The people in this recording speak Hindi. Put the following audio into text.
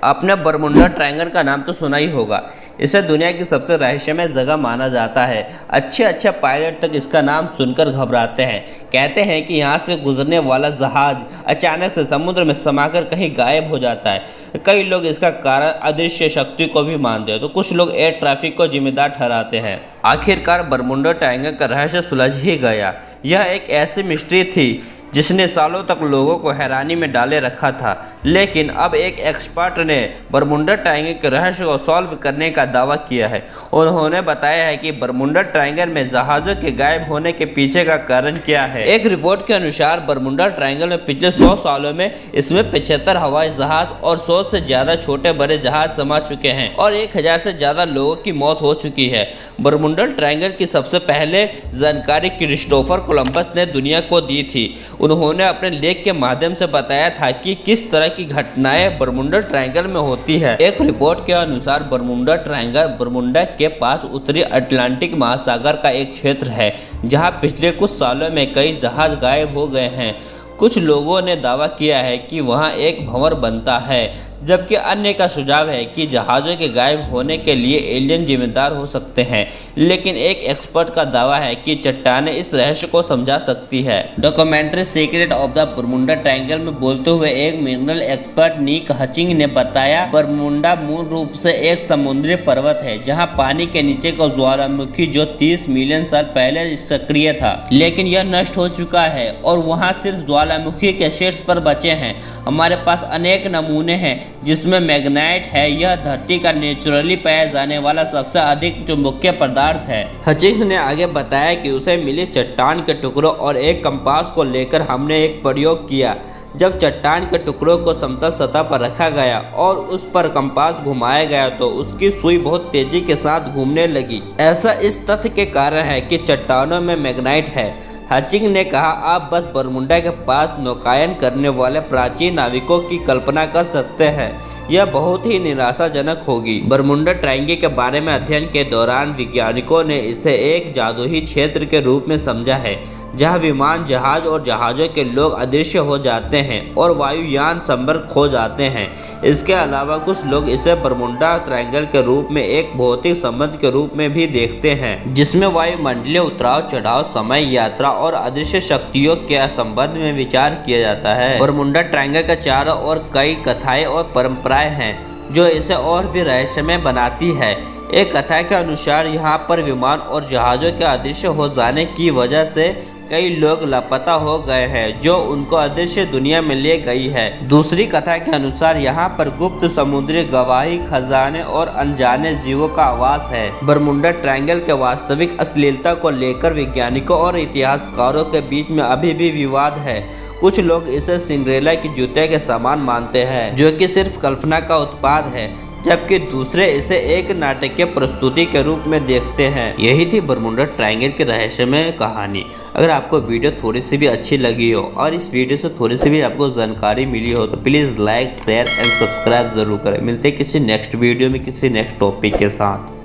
आपने बरमुंडा ट्रायंगल का नाम तो सुना ही होगा। इसे दुनिया की सबसे रहस्यमय जगह माना जाता है। अच्छे पायलट तक इसका नाम सुनकर घबराते हैं। कहते हैं कि यहाँ से गुजरने वाला जहाज अचानक से समुद्र में समाकर कहीं गायब हो जाता है। कई लोग इसका कारण अदृश्य शक्ति को भी मानते हैं, तो कुछ लोग एयर ट्रैफिक को जिम्मेदार ठहराते हैं। आखिरकार बरमुंडा ट्रायंगल का रहस्य सुलझ ही गया। यह एक ऐसी मिस्ट्री थी जिसने सालों तक लोगों को हैरानी में डाले रखा था, लेकिन अब एक एक्सपर्ट ने बरमुंडा ट्रायंगल के रहस्य को सॉल्व करने का दावा किया है। उन्होंने बताया है कि बरमुंडा ट्रायंगल में जहाज़ों के गायब होने के पीछे का कारण क्या है। एक रिपोर्ट के अनुसार बरमुंडा ट्रायंगल में पिछले 100 सालों में इसमें 75 हवाई जहाज और 100 से ज़्यादा छोटे बड़े जहाज समा चुके हैं और 1000 से ज़्यादा लोगों की मौत हो चुकी है। बरमुंडा ट्रायंगल की सबसे पहले जानकारी क्रिस्टोफर कोलंबस ने दुनिया को दी थी। उन्होंने अपने लेख के माध्यम से बताया था कि किस तरह की घटनाएं बरमुंडा ट्रायंगल में होती है। एक रिपोर्ट के अनुसार बरमुंडा ट्रायंगल बरमुंडा के पास उत्तरी अटलांटिक महासागर का एक क्षेत्र है जहां पिछले कुछ सालों में कई जहाज गायब हो गए हैं। कुछ लोगों ने दावा किया है कि वहां एक भंवर बनता है, जबकि अन्य का सुझाव है कि जहाज़ों के गायब होने के लिए एलियन जिम्मेदार हो सकते हैं। लेकिन एक एक्सपर्ट का दावा है कि चट्टानें इस रहस्य को समझा सकती है। Documentary secret of the Bermuda triangle में बोलते हुए एक मिनरल एक्सपर्ट निक हचिंग ने बताया, बरमुंडा मूल रूप से एक समुद्री पर्वत है जहां पानी के नीचे का ज्वालामुखी जो 30 मिलियन साल पहले सक्रिय था, लेकिन यह नष्ट हो चुका है और वहां सिर्फ ज्वालामुखी के शीर्ष पर बचे हैं। हमारे पास अनेक नमूने हैं जिसमें मैग्नेट है। यह धरती का नेचुरली पाया जाने वाला सबसे अधिक चुंबकीय पदार्थ है। हचिंग ने आगे बताया कि उसे मिली चट्टान के टुकड़ों और एक कंपास को लेकर हमने एक प्रयोग किया। जब चट्टान के टुकड़ों को समतल सतह पर रखा गया और उस पर कंपास घुमाया गया तो उसकी सुई बहुत तेजी के साथ घूमने लगी। ऐसा इस तथ्य के कारण है कि चट्टानों में मैग्नेट है। हचिंग ने कहा, आप बस बरमुंडा के पास नौकायन करने वाले प्राचीन नाविकों की कल्पना कर सकते हैं। यह बहुत ही निराशाजनक होगी। बरमुंडा ट्रायंगल के बारे में अध्ययन के दौरान वैज्ञानिकों ने इसे एक जादुई क्षेत्र के रूप में समझा है जहां विमान जहाज और जहाज़ों के लोग अदृश्य हो जाते हैं और वायुयान संपर्क खो जाते हैं। इसके अलावा कुछ लोग इसे बरमुंडा ट्रायंगल के रूप में एक भौतिक संबंध के रूप में भी देखते हैं जिसमें वायुमंडलीय उतराव चढ़ाव, समय यात्रा और अदृश्य शक्तियों के संबंध में विचार किया जाता है। बरमुंडा ट्रायंगल के चारों ओर कई कथाएं और परंपराएं हैं जो इसे और भी रहस्यमय बनाती है। एक कथा के अनुसार यहाँ पर विमान और जहाज़ों के अदृश्य हो जाने की वजह से कई लोग लापता हो गए हैं जो उनको अदृश्य दुनिया में ले गई है। दूसरी कथा के अनुसार यहाँ पर गुप्त समुद्री गवाही, खजाने और अनजाने जीवों का आवास है। बरमुंडा ट्रायंगल के वास्तविक अश्लीलता को लेकर वैज्ञानिकों और इतिहासकारों के बीच में अभी भी विवाद है। कुछ लोग इसे सिंड्रेला की जूते के समान मानते हैं जो कि सिर्फ कल्पना का उत्पाद है, जबकि दूसरे इसे एक नाटकीय प्रस्तुति के रूप में देखते हैं। यही थी बरमुंडा ट्रायंगल की रहस्यमय कहानी। अगर आपको वीडियो थोड़ी सी भी अच्छी लगी हो और इस वीडियो से थोड़ी सी भी आपको जानकारी मिली हो तो please like, share and subscribe जरूर करें। मिलते हैं किसी नेक्स्ट वीडियो में किसी नेक्स्ट टॉपिक के साथ।